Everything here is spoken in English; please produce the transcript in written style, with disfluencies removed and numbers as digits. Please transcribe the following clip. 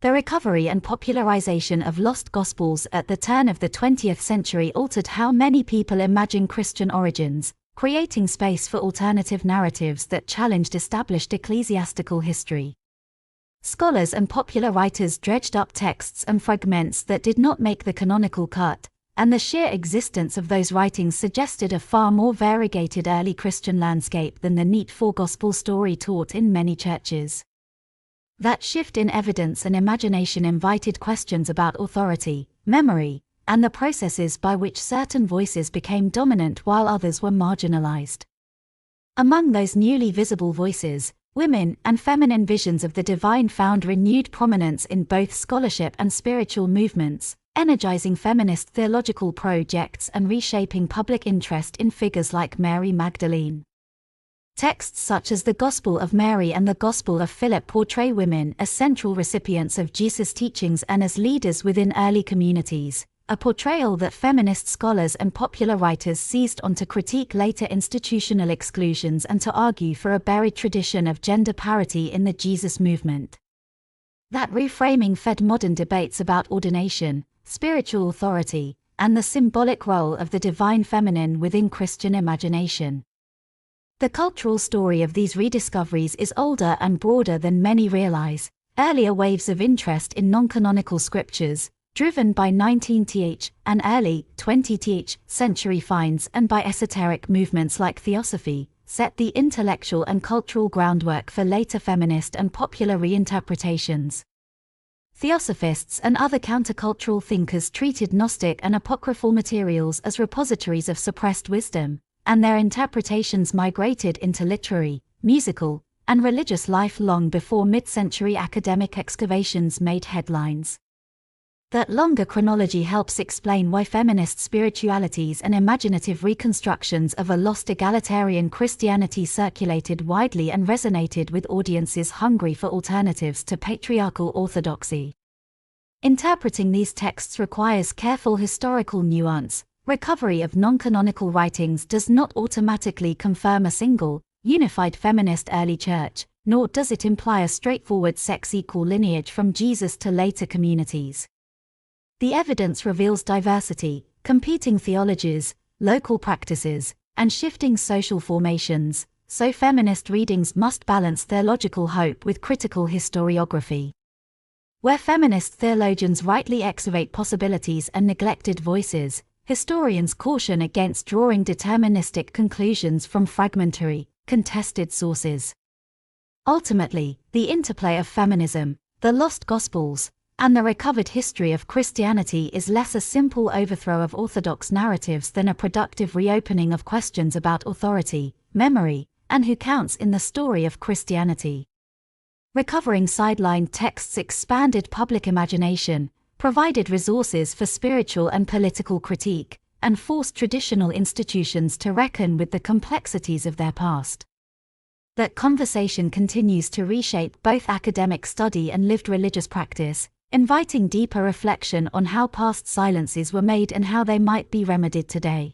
The recovery and popularization of lost Gospels at the turn of the 20th century altered how many people imagine Christian origins, creating space for alternative narratives that challenged established ecclesiastical history. Scholars and popular writers dredged up texts and fragments that did not make the canonical cut, and the sheer existence of those writings suggested a far more variegated early Christian landscape than the neat four-gospel story taught in many churches. That shift in evidence and imagination invited questions about authority, memory, and the processes by which certain voices became dominant while others were marginalized. Among those newly visible voices, women and feminine visions of the divine found renewed prominence in both scholarship and spiritual movements, energizing feminist theological projects and reshaping public interest in figures like Mary Magdalene. Texts such as the Gospel of Mary and the Gospel of Philip portray women as central recipients of Jesus' teachings and as leaders within early communities, a portrayal that feminist scholars and popular writers seized on to critique later institutional exclusions and to argue for a buried tradition of gender parity in the Jesus movement. That reframing fed modern debates about ordination, spiritual authority, and the symbolic role of the divine feminine within Christian imagination. The cultural story of these rediscoveries is older and broader than many realize. Earlier waves of interest in non-canonical scriptures, driven by 19th and early 20th century finds and by esoteric movements like theosophy, set the intellectual and cultural groundwork for later feminist and popular reinterpretations. Theosophists and other countercultural thinkers treated Gnostic and apocryphal materials as repositories of suppressed wisdom, and their interpretations migrated into literary, musical, and religious life long before mid-century academic excavations made headlines. That longer chronology helps explain why feminist spiritualities and imaginative reconstructions of a lost egalitarian Christianity circulated widely and resonated with audiences hungry for alternatives to patriarchal orthodoxy. Interpreting these texts requires careful historical nuance. Recovery of non-canonical writings does not automatically confirm a single, unified feminist early church, nor does it imply a straightforward sex-equal lineage from Jesus to later communities. The evidence reveals diversity, competing theologies, local practices, and shifting social formations, so feminist readings must balance theological hope with critical historiography. Where feminist theologians rightly excavate possibilities and neglected voices, historians caution against drawing deterministic conclusions from fragmentary, contested sources. Ultimately, the interplay of feminism, the lost Gospels, and the recovered history of Christianity is less a simple overthrow of orthodox narratives than a productive reopening of questions about authority, memory, and who counts in the story of Christianity. Recovering sidelined texts expanded public imagination, provided resources for spiritual and political critique, and forced traditional institutions to reckon with the complexities of their past. That conversation continues to reshape both academic study and lived religious practice, inviting deeper reflection on how past silences were made and how they might be remedied today.